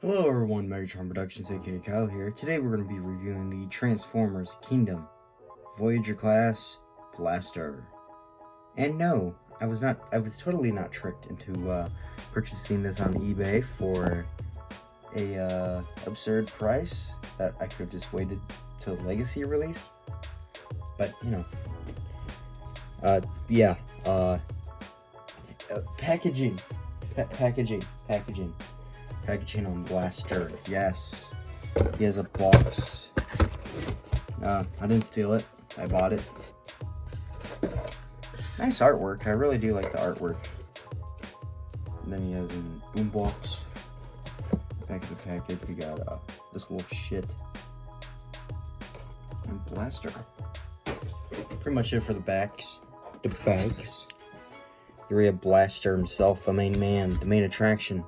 Hello everyone, Megatron Productions aka Kyle here. Today we're going to be reviewing the Transformers Kingdom Voyager class blaster. And no, I was totally not tricked into purchasing this on eBay for a absurd price that I could have just waited till Legacy released. But you know, packaging on blaster. Yes, he has a box. I didn't steal it, I bought it. Nice artwork, I really do like the artwork. And then he has a boombox. Back of the package we got this little shit and blaster. Pretty much it for the backs. Here we have Blaster himself, the main man, the main attraction,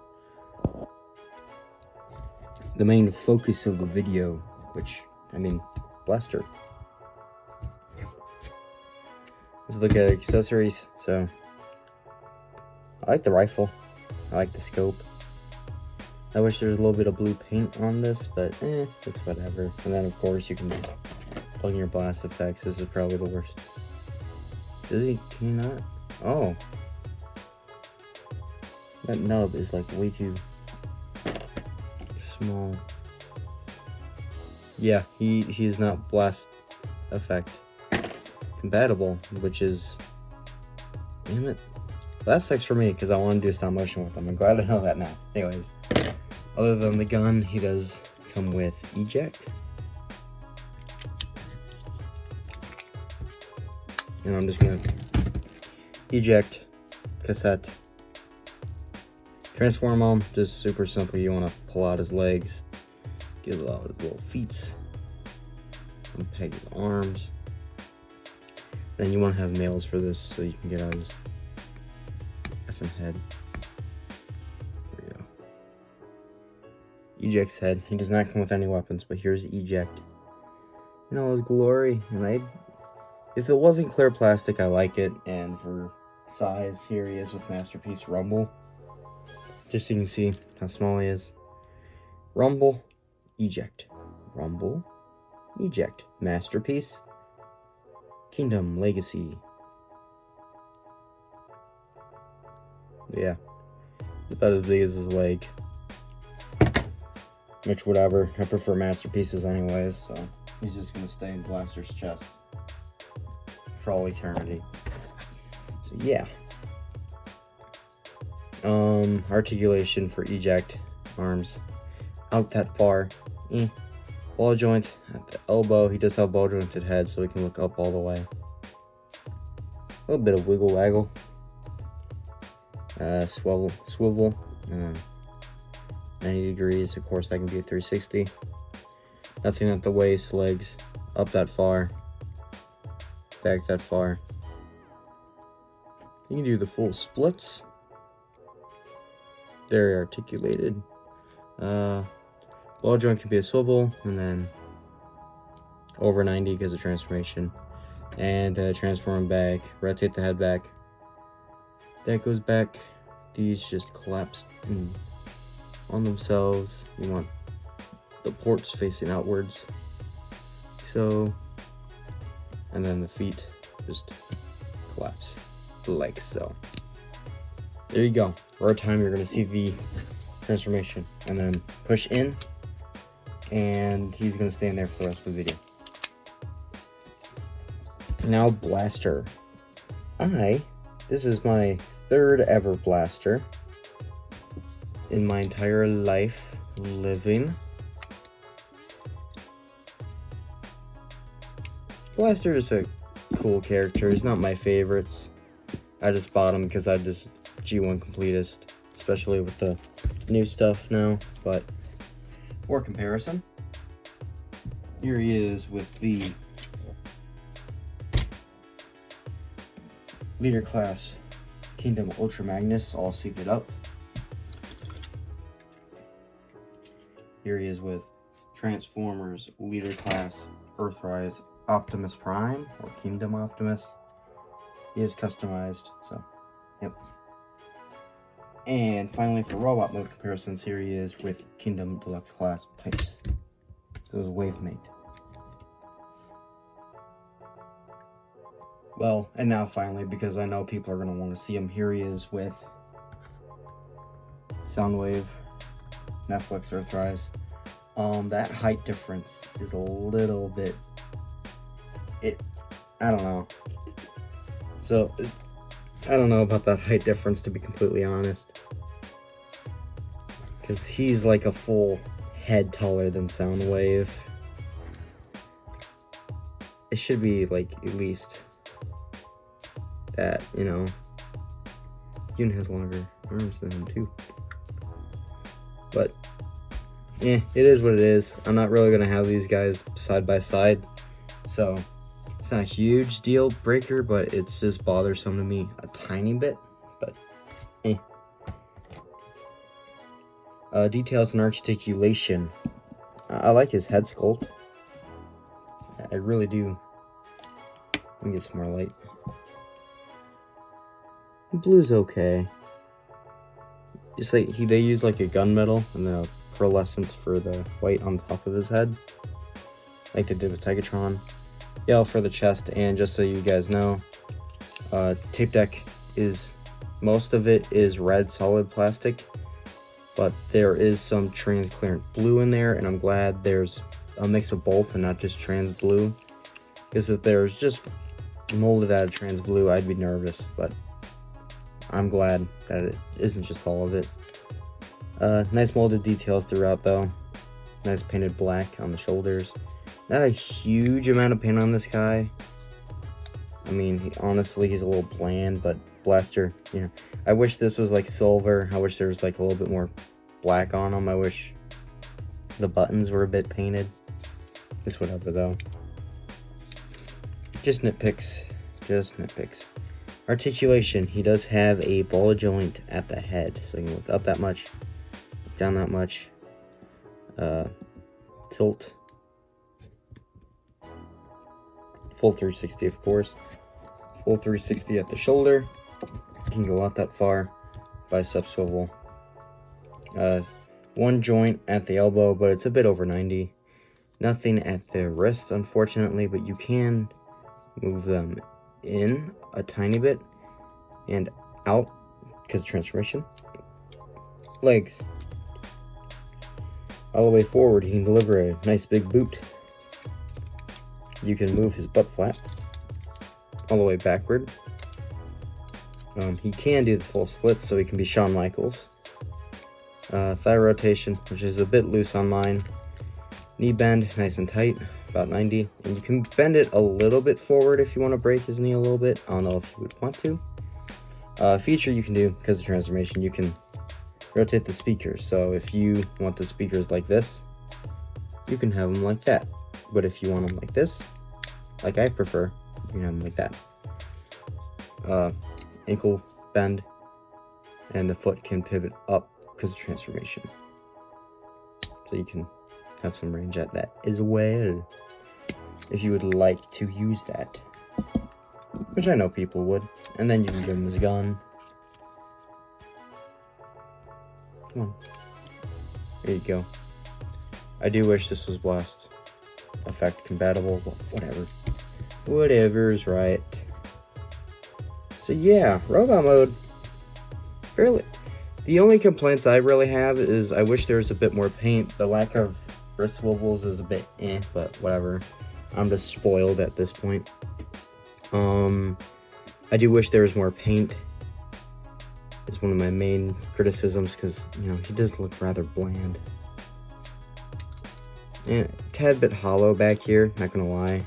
the main focus of the video, Blaster. Let's look at accessories. So, I like the rifle. I like the scope. I wish there was a little bit of blue paint on this, but it's whatever. And then, of course, you can just plug in your blast effects. This is probably the worst. Can you not? Oh. That nub is like way too small. Yeah, he is not blast effect compatible, which is, damn it. That sucks for me because I want to do stop motion with him. I'm glad to know that now. Anyways, other than the gun, he does come with eject. And I'm just gonna eject cassette. Transform him, just super simple. You want to pull out his legs, get out his little feet, unpeg his arms. Then you want to have nails for this so you can get out his effing head. There we go. Eject's head. He does not come with any weapons, but here's eject in all his glory. And if it wasn't clear plastic, I like it. And for size, here he is with Masterpiece Rumble. Just so you can see how small he is. Rumble, eject. Rumble, eject. Masterpiece, Kingdom, Legacy. Yeah, about as big as his leg. Which, whatever. I prefer masterpieces anyways, so he's just gonna stay in Blaster's chest for all eternity. So yeah. Articulation for eject arms out that far. Ball joint at the elbow. He does have ball jointed head, so he can look up all the way. A little bit of wiggle waggle. Swivel. 90 degrees. Of course, that can be a 360. Nothing at the waist, legs up that far, back that far. You can do the full splits. Very articulated. Ball joint can be a swivel, and then over 90 because of transformation. And transform back, rotate the head back. That goes back. These just collapse on themselves. You want the ports facing outwards. So, and then the feet just collapse like so. There you go. Over time, you're going to see the transformation. And then push in. And he's going to stay in there for the rest of the video. Now, Blaster. This is my third ever Blaster in my entire life living. Blaster is a cool character. He's not my favorites. I just bought him because I just G1 completist, especially with the new stuff now, but for comparison, here he is with the Leader Class Kingdom Ultra Magnus all seated up. Here he is with Transformers Leader Class Earthrise Optimus Prime, or Kingdom Optimus. He is customized, so, yep. And finally, for robot mode comparisons, here he is with Kingdom Deluxe Class pipes. So it was wave mate. Well, and now finally, because I know people are going to want to see him, here he is with Soundwave, Netflix Earthrise. That height difference is a little bit, I don't know. So, I don't know about that height difference, to be completely honest. Because he's like a full head taller than Soundwave. It should be like at least that, you know. Yoon has longer arms than him too. But, it is what it is. I'm not really going to have these guys side by side. So, it's not a huge deal breaker, but it's just bothersome to me a tiny bit. But, details and articulation. I like his head sculpt. I really do. Let me get some more light. The blue's okay. Just like they use like a gunmetal and then a pearlescent for the white on top of his head, like they did with Tigatron. Yellow for the chest, and just so you guys know, tape deck is, most of it is red solid plastic, but there is some transparent blue in there, and I'm glad there's a mix of both and not just trans blue, because if there's just molded out of trans blue, I'd be nervous, but I'm glad that it isn't just all of it. Nice molded details throughout though. Nice painted black on the shoulders. Not a huge amount of paint on this guy. I mean, honestly, he's a little bland, but Blaster, you know. I wish this was like silver. I wish there was like a little bit more black on him. I wish the buttons were a bit painted. Just whatever though. Just nitpicks. Just nitpicks. Articulation. He does have a ball joint at the head. So you can look up that much, down that much. Tilt. Full 360, of course. Full 360 at the shoulder. You can go out that far. Bicep swivel. One joint at the elbow, but it's a bit over 90. Nothing at the wrist, unfortunately, but you can move them in a tiny bit and out because of transformation. Legs. All the way forward, he can deliver a nice big boot. You can move his butt flat all the way backward. He can do the full split, so he can be Shawn Michaels. Thigh rotation, which is a bit loose on mine. Knee bend, nice and tight, about 90. And you can bend it a little bit forward if you want to break his knee a little bit. I don't know if you would want to. Feature you can do, because of transformation, you can rotate the speakers. So if you want the speakers like this, you can have them like that. But if you want them like this, like I prefer, you can have them like that. Ankle bend, and the foot can pivot up because of transformation. So you can have some range at that as well, if you would like to use that. Which I know people would. And then you can give him his gun. Come on. There you go. I do wish this was blast effect compatible, but whatever. Whatever's right. So yeah, robot mode. Fairly. The only complaints I really have is I wish there was a bit more paint. The lack of wrist swivels is a bit but whatever. I'm just spoiled at this point. I do wish there was more paint. It's one of my main criticisms because, you know, he does look rather bland. And a tad bit hollow back here, not gonna lie.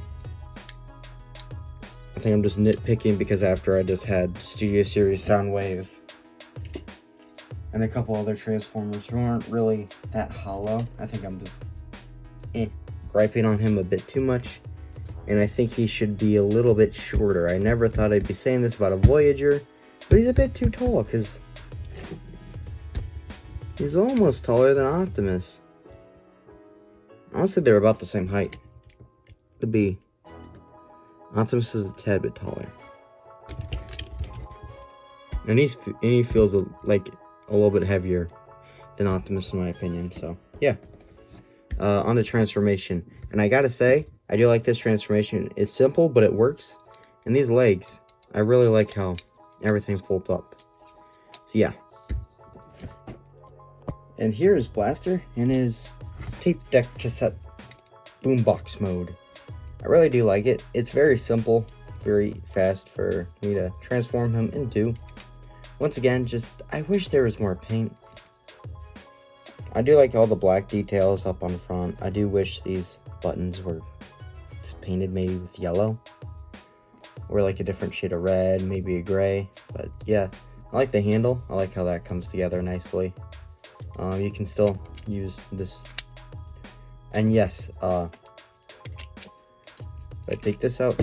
I think I'm just nitpicking because after I just had Studio Series Soundwave and a couple other Transformers who aren't really that hollow, I think I'm just griping on him a bit too much. And I think he should be a little bit shorter. I never thought I'd be saying this about a Voyager, but he's a bit too tall because he's almost taller than Optimus. Honestly, they're about the same height. Could be. Optimus is a tad bit taller. And he feels like a little bit heavier than Optimus in my opinion. So yeah, on the transformation, and I gotta say, I do like this transformation. It's simple, but it works. And these legs, I really like how everything folds up. So yeah. And here is Blaster in his tape deck cassette boombox mode. I really do like it. It's very simple, very fast for me to transform him into. Once again, just, I wish there was more paint. I do like all the black details up on the front. I do wish these buttons were just painted maybe with yellow. Or like a different shade of red, maybe a gray. But yeah, I like the handle. I like how that comes together nicely. You can still use this. And yes, if I take this out,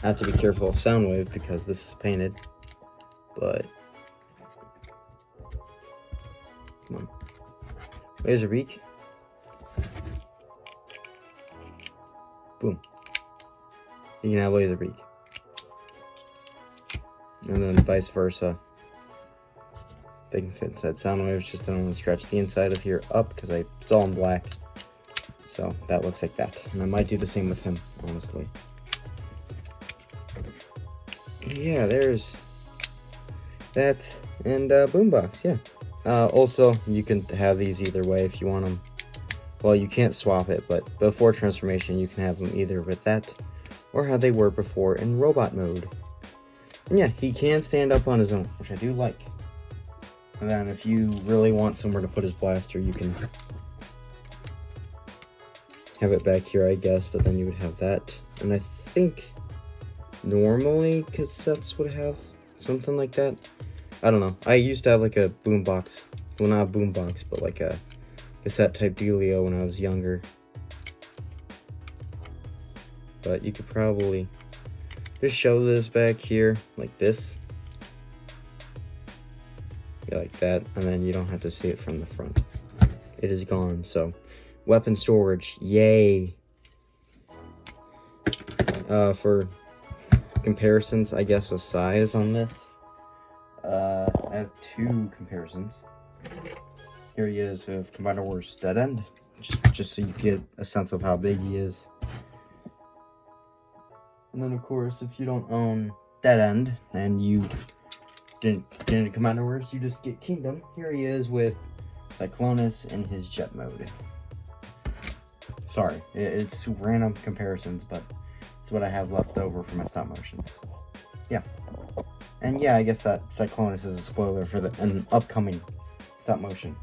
I have to be careful of sound wave because this is painted. But come on, laser beak, boom. You can have laser beak, and then vice versa. They can fit inside sound waves, just don't want to stretch the inside of here up because it's all in black. So that looks like that. And I might do the same with him, honestly. Yeah, there's that. And boombox, yeah. Also, you can have these either way if you want them. Well, you can't swap it, but before transformation, you can have them either with that or how they were before in robot mode. And yeah, he can stand up on his own, which I do like. And then if you really want somewhere to put his blaster, you can have it back here, I guess, but then you would have that. And I think normally cassettes would have something like that. I don't know. I used to have like a boombox. Well, not a boombox, but like a cassette type dealio when I was younger. But you could probably just show this back here like this. Yeah, like that, and then you don't have to see it from the front. It is gone. So weapon storage, yay. For comparisons, I guess, with size on this, I have two comparisons. Here he is with Commander Wars Dead End, just so you get a sense of how big he is. And then, of course, if you don't own Dead End and you didn't Commander Wars, you just get Kingdom. Here he is with Cyclonus in his jet mode. Sorry, it's random comparisons, but it's what I have left over for my stop motions. Yeah. And yeah, I guess that Cyclonus is a spoiler for an upcoming stop motion.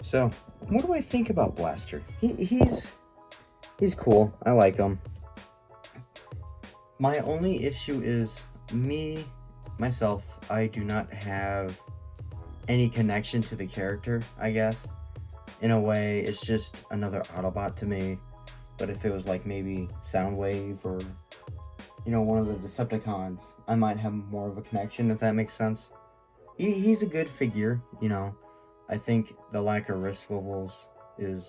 So, what do I think about Blaster? He's cool. I like him. My only issue is myself, I do not have any connection to the character, I guess. In a way, it's just another Autobot to me. But if it was like maybe Soundwave or, you know, one of the Decepticons, I might have more of a connection, if that makes sense. He's a good figure, you know. I think the lack of wrist swivels and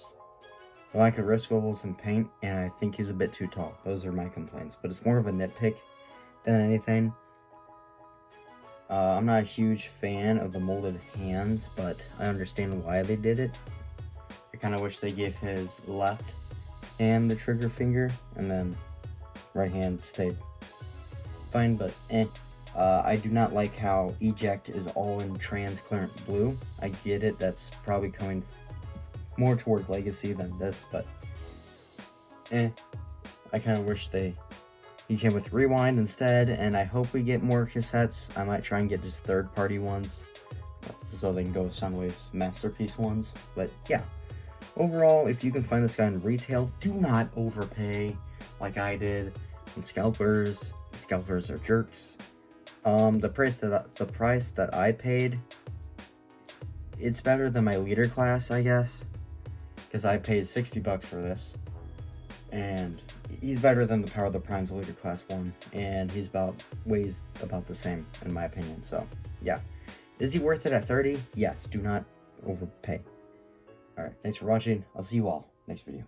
paint, and I think he's a bit too tall. Those are my complaints, but it's more of a nitpick than anything. I'm not a huge fan of the molded hands, but I understand why they did it. I kind of wish they gave his left hand the trigger finger, and then right hand stayed fine, but I do not like how Eject is all in transparent blue. I get it, that's probably coming more towards Legacy than this, but I kind of wish he came with Rewind instead, and I hope we get more cassettes. I might try and get just third-party ones, so they can go with Soundwave's Masterpiece ones. But yeah, overall, if you can find this guy in retail, do not overpay like I did. And scalpers are jerks. The price that I paid, it's better than my leader class, I guess, because I paid $60 for this, and he's better than the Power of the Prime's leader class one, and he's weighs about the same in my opinion. So yeah, is he worth it at 30? Yes. Do not overpay. All right, thanks for watching. I'll see you all next video.